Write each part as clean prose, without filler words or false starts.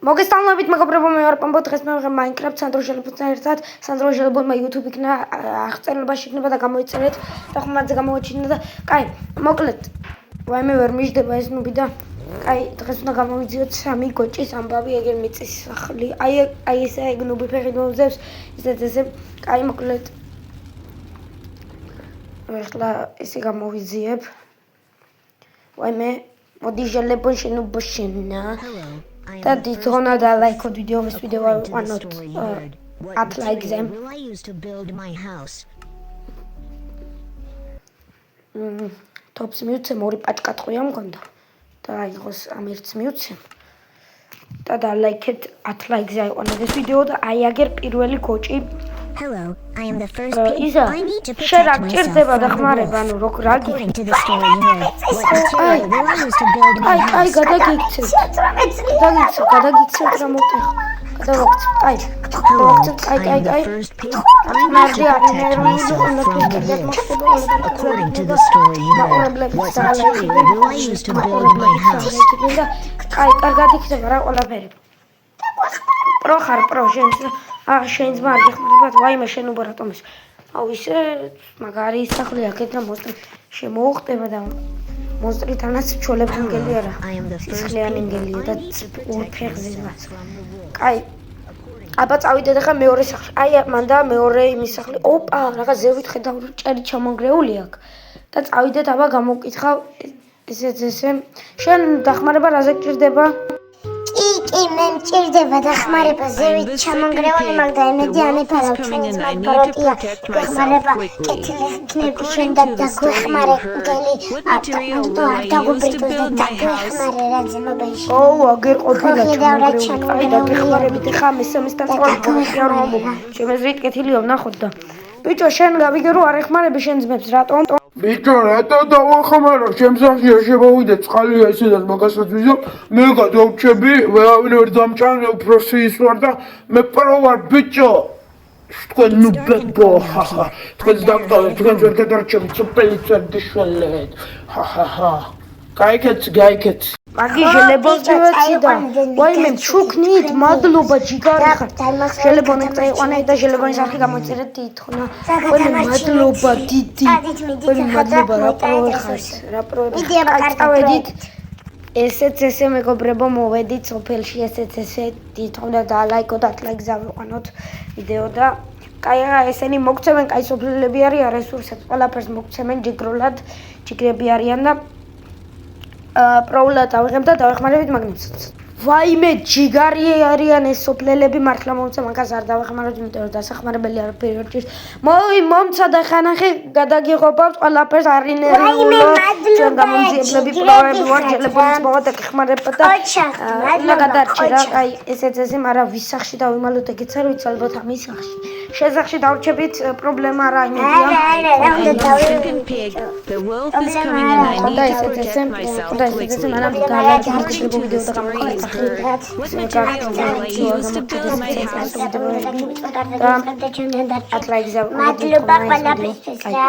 მოგესალმებით მეგობრებო, მე ვარ პამბო. დღეს მე ვიღებ Minecraft სანდრო ჟელებონთან ერთად. სანდრო ჟელებონმა YouTube იქნა აღწერილობაში იქნება და გამოიწერეთ და ხმაზე გამოაჩინა და კაი, მოკლედ ვაიმე ვერ მიждდება ეს ნუბი და კაი, დღეს უნდა გამოვიძიოთ 3 გოჭის ამბავი, ეგერ მიწის სახლი. აი ესე ეგ ნუბი ფეხით მოუძებს, ესე კაი, მოკლედ ეხლა ესე გამოვიძიებ. ვაიმე, მოდი ჟელებონ შენობაშენა. და დითონა და ლაიქოთ ვიდეოს ვიდეო ვანოთ 10 ლაიქზე. თოპს მიუცე მორი პაჭკა ტყვია მქონდა და აიღოს ამ ერთს მიუცე და დალაიქეთ 10 ლაიქზე აიყვანეთ ეს ვიდეო და აი აგერ პირველი გოჭი. Hello, I am the first pig. I need to protect myself from the wolf. According to the story you heard, what material will I use to build my house? აი გადაგიქცევ რა მოვტეხ. გადავაქცევ. აი. The first pig. I need to protect myself from the wolf. According to the story you heard, what material will I use to build my house? აი, კარგად იქნება რა ყველაფერი. პრო ხარ, პრო შენს შენს მარგი ხმარებად, ვაიმე შენობა რატომ ის. აუ ისე მაგარი სახლი აქეთ და მოსტრი შემოუხტება და მოსტრითანაც ჩოლებანგელი არა. სისხლიანი მგელია და ორფეხზე რაც. კაი. აბა წავიდეთ ახლა მეორე სახლში. აი მანდა მეორე იმის სახლი. ოპა, რაღაც ზევით ხედავ ჭერი ჩამონგრეული აქვს. და წავიდეთ აბა გამოვკითხავ ესე. შენ დახმარება რაზე გჭირდება? კი, მე მჭირდება დახმარება ზევით ჩამონგრეული, მაგრამ იმედი ამიფარავ ჩვენს მაგბროტია დახმარება კეთილი იქნება შენ და დაგვეხმარე მგელი ავტომატო არ დაგუბრიტოს და დაგვეხმარე რა ძმობეში. ოუ, აგერ ყოფილა ჩამონგრეული. აი დაგეხმარებით ხა მესამესთან წავარ მომო. შემეზრით კეთილიო ნახოთ და ბიჭო შენ გავიგე რომ არ ეხმარები შენ ძმებს რატომ? ბიჭო რატო დავახმარო შემსახია შემოვიდე წყალია ესედაც მაგასაც ვიზო მე გადავჩები ვერავინ ვერ დამჭამე უბრალოდ ის ვარ და მე პრო ვარ ბიჭო თქვენ ნუ ბებო ხახა თქვენ დავტოვეთ თქვენ ვერ გადარჩებით სუპერი წერდიშველეთ ხახა გაიქეთ მაგი ჟელებონს მივეციდა. ვაიმე ჩუქნით, მადლობა ჯიგარი ხარ. ჟელებონი წაიყვანა და ჟელებონის არხი გამოიწერეთ თითქონა. ვაიმე მადლობა დიდი. ვაიმე მადლობა რა პროეხარ. რა პროეხარ. წავედით. ესეც ესე მეგობრებო მოვედით სოფელში ესეც ესე თითქონა და ლაიქოთ 10 ლაიქზე ავიყვანოთ ვიდეო და კაი ესენი მოგცემენ კაი სოფლელები არიან რესურსებს ყველაფერს მოგცემენ ჯიგრულად ჯიგრები არიან და პროულად ავიღებ და დავეხმარებით მაგნიტსაც. ვაიმე ჯიგარი არიან ეს სოფლელები მართლა მომცა მაგას არ დავეხმაროთ იმიტომ რომ დასახმარებელი არაფერი არ ჭირს. მომცა და ხანახი გადაგიღობავთ ყველაფერს არინერვულო ჩვენ გამომძიებლები პროები ვარ ჟელებონის მოვა და გეხმარება და უნდა გადარჩი რა აი ესეც ესე მაგრამ ვის სახში დავიმალოთ ეგეც არ ვიცი ალბათ ამის სახში. შენ სახში დავრჩებით პრობლემა რა იმედია. The wolf is coming and I need to protect myself quickly. ვიდეო და გამოვიყენე. What material will I use to build my house? მადლობა ყველაფერს.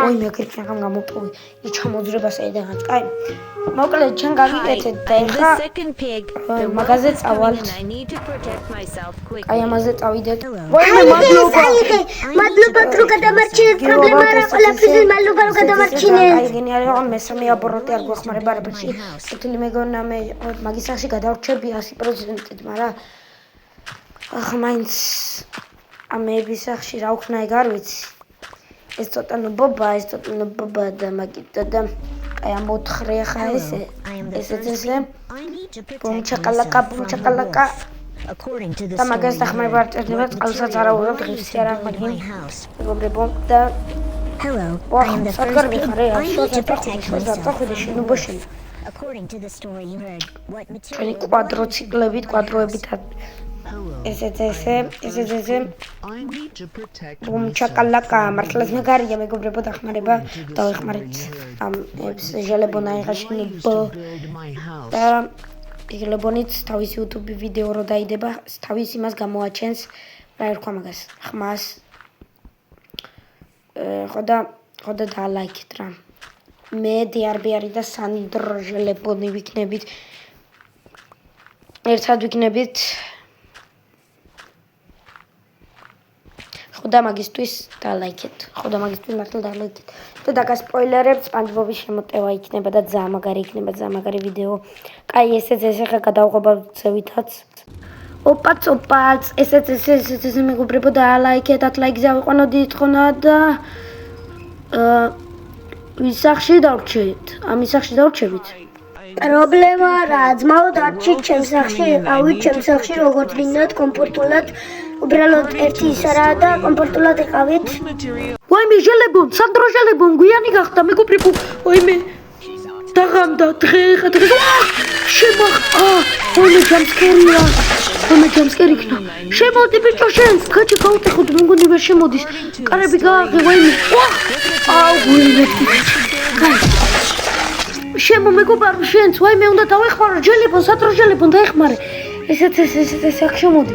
ოი მე კეთილ გამომტოვი. ის ჩამოძრება საიდანაც. კაი. მოკლედ ჩვენ გავიკეთეთ და The ეხლა second pig. მაგაზე წავალთ. I need to protect myself quickly. აი ამაზე წავიდეთ. ვაიმე მადლობა. მადლობა რომ გადამარჩინეთ პრობლემა არა ყველაფერზე მადლობა რომ გადამარჩინეთ. აი გენიალია მესამე აბოროტი არ გვეხმარება არაფერში. კეთილი მეგონა მე მაგის სახში გადავრჩები 100%-ით, მაგრამ ახლა მაინც ამების სახში რა ვქნა ეგ არ ვიცი. ეს ცოტა ნუბობა და მაგიტო და აი ამ 4 ხა ესეც ესე ბუმ ჩაკალაკა According to the და მაგას story, დახმარება არ წერდება წყალსაც არ აუღებ ღირსი არა მაგინ მეგობრებო და hello, I am the first pig. I need to protect myself. According to the story you heard, what ჩვენი material კვადროციკლებით, კვადროებით ესეც ესე ბუმ ჩაკალაკა მართლაც მაგარია მეგობრებო დახმარება დავეხმარეთ ამ ჟელებონა იღაშენებო და ჟელებონიც თავის YouTube ვიდეო რო დაიდება თავის იმას გამოაჩენს რა ერქვა მაგას ხმას ხოდა დალაიქეთ რა მე დიარბიარი და სანდრო ჟელებონი ვიქნებით ერთად ვიქნებით ხოდა მაგისტვის დალაიქეთ. ხოდა მაგისტვის მართლა დალაიქეთ. და დაგასპოილერებ, SpongeBob-ის შემოტევა იქნება და ძალიან მაგარი იქნება, ძალიან მაგარი ვიდეო. კაი, ესეც ახლა გადავღებავ ზევითაც. ოპაც, ესეც მეგობრებო დალაიქეთ, ლაიქზე ავიყვანოდით ხონა და ვის სახში დავრჩეთ? ამის სახში დავრჩებით? პრობლემა რა, ძმაო დარჩით ჩემს სახში, ავით ჩემს სახში როგორც გინდათ კომფორტულად, უბრალოდ ერთი ის არაა და კომფორტულად იყავით. ვაიმე ჟელებონ, სანდრო ჟელებონ, გვიანი გახდა მეგობრებო, ვაიმე დაღამდა დღე შემახა, ვაიმე ჯამსკერია, იქნა. შემოდი ბიჭო შენს, კაჩი გავუტეხოთ, მეგონი ვერ შემოდის. კარები გააღე, ვაიმე. აუ, გვირდი. შემო მეგობარო შენს, ვაიმე უნდა დავეხმარო ჟელებონ, სანდრო ჟელებონ დაეხმარე. ესეც აქ შემოდი.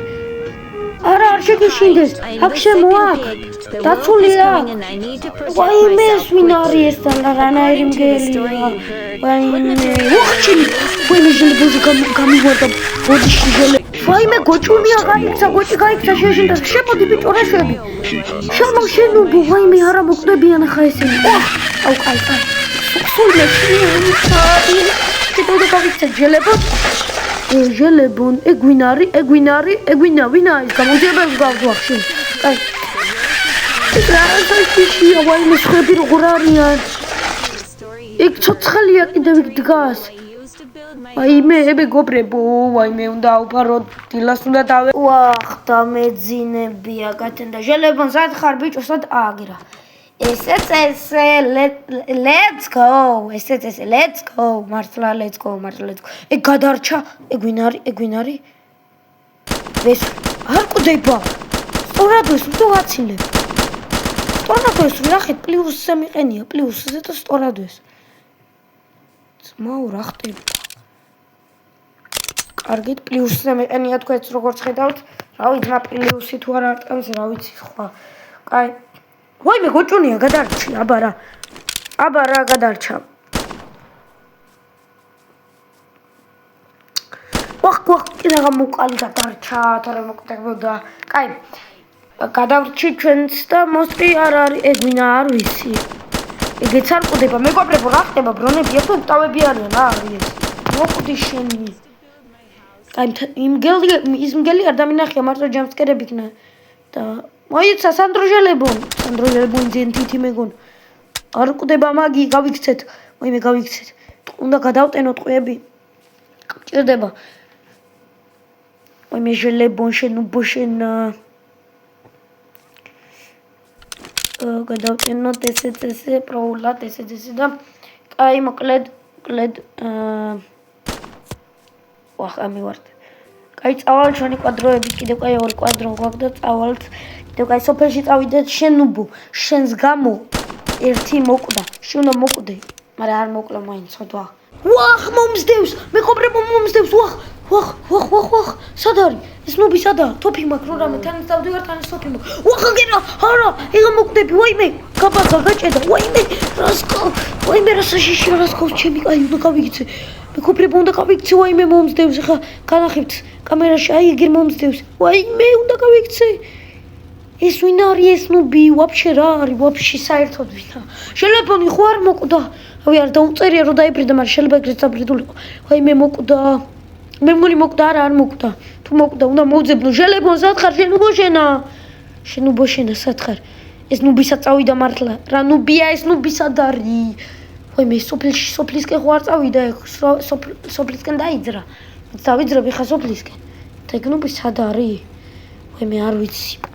არა, არ შეგიშინდეს. აქ შემო აქ. დაცულია. ვაიმე ეს ვინ არის ეს და რანაირი მგელია. ვაიმე. ვაიმე ჟელებონზე გამივარდა ბოდიში ჟელე. ვაიმე გოჭუნია გაიქცა, გოჭი გაიქცა შეშინდა. შემოდი ბიჭო რა შვები. შემო შენუბო, ვაიმე არა მოკვდებიან ახლა ესენი. აუ კაი. სულმე შეიმიწადი. კიდევ გავიქცა ჟელებონ. ჟელებონ, ვინა ის გამომძიებელს გავძვახში. კაი. რა საჭიროა ვაიმე ხვები როგორ არიან? იქ ცოცხალია კიდევ იქ დგას. ვაიმე მეგობრებო, ვაიმე უნდა ავფარო დილას უნდა დავე. ვახ და მეძინებია გათენდა ჟელებონ სად ხარ ბიჭო სად აგერა. ესეც ესე let's go მართლა let's go გადარჩა ეგვინარი ეს არ ყდება სწორად ეს თუ გაცილებ სწორად ეს ნახეთ პლუსზე მიყენია პლუსზე და სწორად ეს ძმაო რა ხდება კარგით პლუსზე მიყენია თქვენც როგორც ხედავთ რავი ძმა პლუსი თუ არ არტყამს რა ვიცი სხვა კაი ვაიმე გოჭუნია გადარჩი აბა რა გადარჩა ვახ კიდე გამოვყალი გადარჩა თორე მოკვდებოდა კაი გადავრჩი ჩვენც და მოსტი არ არის ეგვინა არ ვიცი ეგეც არ ყდება მეგობრებო რა ხდება ბრონები თუ ტავები არიან რა არის ეს მოკვდი შენი კაი ის მგელი არ დამინახია მარტო ჯამსკერები იქნა და მოიცა სანდრო ჟელებონ ძენტითი მეგონ არ ყდება მაგი გავიქცეთ ვაიმე გავიქცეთ უნდა გადავტენოთ ყუები გჭირდება ვაიმე ჟელებონ შენუბო შენ გადავტენოთ ესე პროულად ესე და კაი მოკლედ ვახ ამივარდ კაი წავალ ჩვენი კვადროები კიდევ კაი ორი კვადრო გვაქვს და წავალთ კიდევ კაი სოფელში წავიდეთ შენუბო შენს გამო ერთი მოკვდა შენ უნდა მოკვდე მაგრამ არ მოკლა მაინც ხოთვა ვახ მომსდევს მეგობრებო მომსდევს ვახ სად არის ეს ნუბი სადაა თოფი მაქვს რო რამე თან დავდივარ თან სოფი მაქვს ვახ აგერა არა ეგ მოკვდები ვაიმე გაბაგა გაჭედა ვაიმე რა საშიში რასკოვს ჩემი კაი უნდა გავიქცე მეგობრებო უნდა გავიქცე ვაიმე მომსდევს ხა განახებთ კამერაში აი ეგერ მომსდევს ვაიმე უნდა გავიქცე ეს ვინ არის ეს ნუბი ვაფშე რა არის ვაფშე საერთოდ ვინა შელეფონი ხო არ მოკვდა რავი არ დაუწერია რომ დაიბრიდა მაგრამ შეიძლება ეგრეც დაბრიდულიყო ვაიმე მოკვდა მე მგონი მოკვდა არ მოკვდა თუ მოკვდა უნდა მოვძებნო ჟელებონ სად ხარ შენუბო შენა სად ხარ ეს ნუბისა წავიდა მართლა რა ნუბია ეს ნუბი სად არის ვაიმე სოფლისკენ ხო არ წავიდა სოფლისკენ დაიძრა დავიძრები ხა სოფლისკენ და ეგ ნუბი სად არის ვაიმე არ ვიცი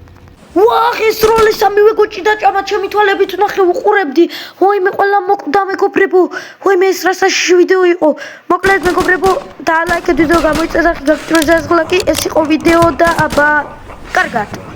ვახ ეს როლი სამივე გოჭი დაჭამა ჩემი თვალებით ვნახე უყურებდი ვაიმე ყველა მოკვდა მეგობრებო ვაიმე ეს რა საშიში ვიდეო იყო მოკლედ მეგობრებო და ლაიქეთ ვიდეო გამოიწერეთ და ეს იყო ვიდეო და აბა კარგად